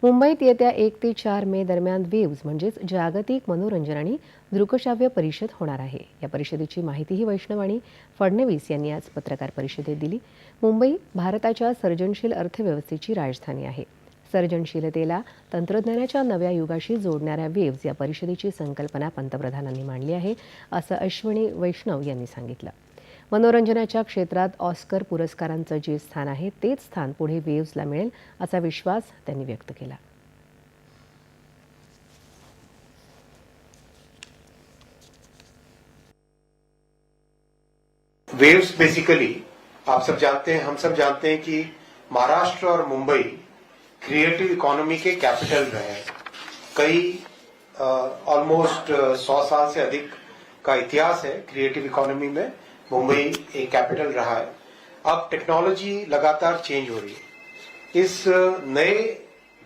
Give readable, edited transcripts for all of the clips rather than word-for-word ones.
मुंबईत येत्या 1 ते 4 मे दरम्यान वेव्ज म्हणजेच जागतिक मनोरंजन आणि दृकश्राव्य परिषद होणार आहे. या परिषदेची माहितीही वैष्णव आणि फडणवीस यांनी आज पत्रकार परिषदेत दिली. मुंबई भारताच्या सर्जनशील अर्थव्यवस्थेची राजधानी आहे. सर्जनशीलतेला तंत्रज्ञानाच्या नव्या युगाशी जोडणाऱ्या वेव्ज या परिषदेची संकल्पना पंतप्रधानांनी मांडली आहे, असं अश्विनी वैष्णव यांनी सांगितलं. मनोरंजनाच्या क्षेत्रात ऑस्कर पुरस्कारांचं जे स्थान आहे तेच स्थान पुढे वेव्सला मिळेल असा विश्वास त्यांनी व्यक्त केला. वेव्स बेसिकली आप सब जानते हैं, हम सब जानते हैं कि महाराष्ट्र और मुंबई क्रिएटिव इकोनॉमी के कैपिटल रहे हैं. कई ऑलमोस्ट 100 साल से अधिक का इतिहास है क्रिएटिव इकोनॉमी में. मुंबई एक कैपिटल रहा है. अब टेक्नोलॉजी लगातार चेंज हो रही है. इस नए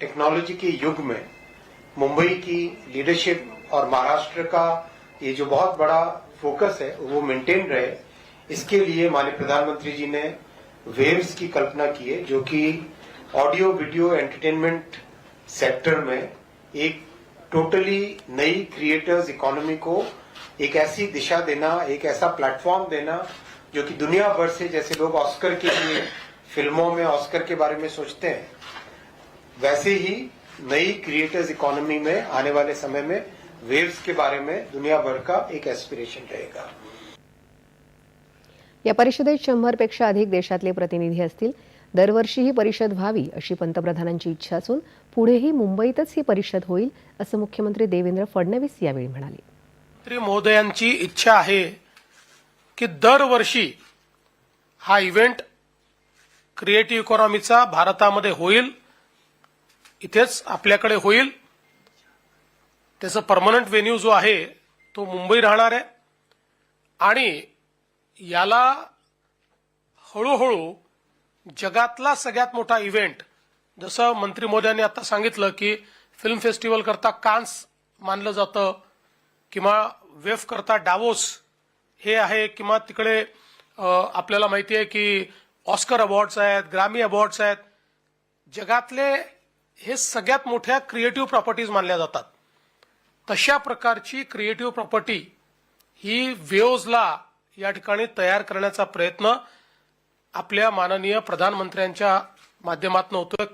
टेक्नोलॉजी के युग में मुंबई की लीडरशिप और महाराष्ट्र का ये जो बहुत बड़ा फोकस है वो मेंटेन रहे, इसके लिए माननीय प्रधानमंत्री जी ने वेव्स की कल्पना की है, जो कि ऑडियो वीडियो एंटरटेनमेंट सेक्टर में एक टोटली नई क्रिएटर्स इकोनॉमी को एक ऐसी दिशा देना, एक ऐसा प्लेटफॉर्म देना जो कि दुनिया भर से, जैसे लोग ऑस्कर के लिए फिल्मों में ऑस्कर के बारे में सोचते हैं, वैसे ही नई क्रिएटर्स इकोनॉमी में आने वाले समय में वेव्स के बारे में दुनिया भर का एक एस्पिरेशन रहेगा. या परिषदेत 100 पेक्षा अधिक देशातले प्रतिनिधी असतील. दरवर्षी ही परिषद व्हावी अशी पंतप्रधानांची इच्छा असून पुढेही मुंबईतच ही परिषद होईल असं मुख्यमंत्री देवेंद्र फडणवीस यावेळी म्हणाले. मंत्री महोदयांची इच्छा आहे की दरवर्षी हा इव्हेंट क्रिएटिव्ह इकॉनॉमीचा भारतामध्ये होईल, इथेच आपल्याकडे होईल. त्याचं परमनंट व्हेन्यू जो आहे तो मुंबई राहणार आहे आणि याला हळूहळू जगातला सगळ्यात मोठा इव्हेंट, जसं मंत्री महोदयांनी आता सांगितलं की फिल्म फेस्टिवल करता कान्स मानलं जातं किंवा वेफ करता डावोस हे आहे, किंवा तिकडे आपल्याला माहिती आहे की ऑस्कर अवॉर्ड्स आहेत, ग्रॅमी अवॉर्ड्स आहेत. जगातले हे सगळ्यात मोठ्या क्रिएटिव्ह प्रॉपर्टीज मानल्या जातात. तशा प्रकारची क्रिएटिव्ह प्रॉपर्टी ही वेव्सला या ठिकाणी तयार करण्याचा प्रयत्न आपल्या माननीय प्रधानमंत्र्यांच्या माध्यमातून होतोय.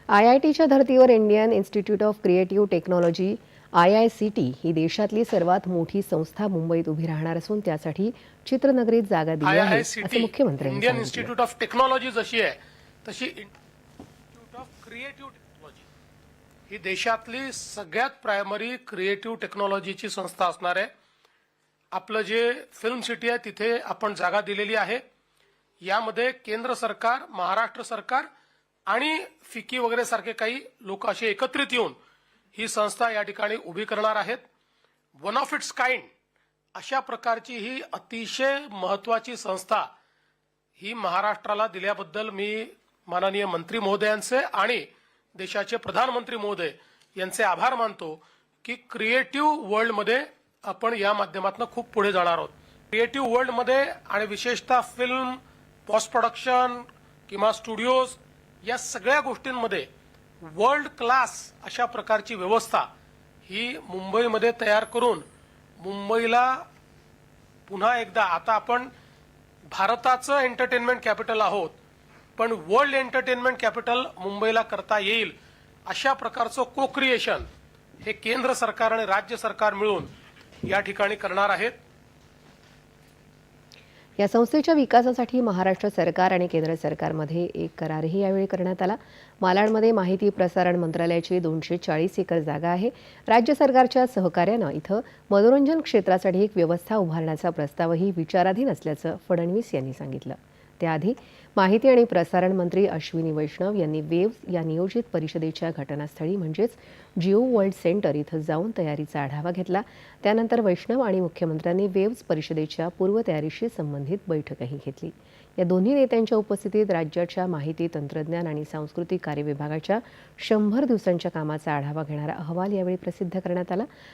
IITच्या धर्तीवर Indian institute of creative technology IICT ही देशातली सर्वात मोठी संस्था मुंबईत उभी राहणार असून त्यासाठी चित्रनगरीत जागा दिली आहे असं मुख्यमंत्र्यांनी इंडियन इन्स्टिट्यूट ऑफ टेक्नॉलॉजी जशी आहे तशी इन्स्टिट्यूट ऑफ क्रिएटिव्ह टेक्नॉलॉजी ही देशातली सगळ्यात प्रायमरी क्रिएटिव्ह टेक्नॉलॉजीची संस्था असणार आहे. आपलं जे फिल्म सिटी आहे तिथे आपण जागा दिलेली आहे. यामध्ये केंद्र सरकार, महाराष्ट्र सरकार आणि फिकी वगैरे सारखे काही लोक असे एकत्रित येऊन ही संस्था या ठिकाणी उभी करणार आहेत. वन ऑफ इट्स काइंड अशा प्रकारची ही अतिशय महत्वाची संस्था ही महाराष्ट्राला दिल्याबद्दल मी माननीय मंत्री महोदयांचे आणि देशाचे प्रधानमंत्री महोदय यांचे आभार मानतो की क्रिएटिव्ह वर्ल्डमध्ये आपण या माध्यमातून खूप पुढे जाणार आहोत. क्रिएटिव्ह वर्ल्डमध्ये आणि विशेषतः फिल्म, पोस्ट प्रोडक्शन किंवा स्टुडिओज या सगळ्या गोष्टींमध्ये वर्ल्ड क्लास अशा प्रकारची व्यवस्था ही मुंबईमध्ये तयार करून मुंबईला पुन्हा एकदा, आता आपण भारताचं एंटरटेनमेंट कॅपिटल आहोत पण वर्ल्ड एंटरटेनमेंट कॅपिटल मुंबईला करता येईल अशा प्रकारचं को क्रिएशन हे केंद्र सरकार आणि राज्य सरकार मिळून या ठिकाणी करणार आहेत. या संस्थेच्या विकासासाठी महाराष्ट्र सरकार आणि केंद्र सरकारमध्ये एक करारही यावेळी करण्यात आला. मालाडमध्ये माहिती प्रसारण मंत्रालयाची 240 एकर जागा आहे. राज्य सरकारच्या सहकार्यानं इथं मनोरंजन क्षेत्रासाठी एक व्यवस्था उभारण्याचा प्रस्तावही विचाराधीन असल्याचं फडणवीस यांनी सांगितलं. त्याआधी माहिती आणि प्रसारण मंत्री अश्विनी वैष्णव यांनी वेव्स या नियोजित परिषदेच्या घटनास्थळी म्हणजेच जिओ वर्ल्ड सेंटर इथं जाऊन तयारीचा आढावा घेतला. त्यानंतर वैष्णव आणि मुख्यमंत्र्यांनी वेव्स परिषदेच्या पूर्वतयारीशी संबंधित बैठकही घेतली. या दोन्ही नेत्यांच्या उपस्थितीत राज्याच्या माहिती तंत्रज्ञान आणि सांस्कृतिक कार्य विभागाच्या 100 दिवसांच्या कामाचा आढावा घेणारा अहवाल यावेळी प्रसिद्ध करण्यात आला.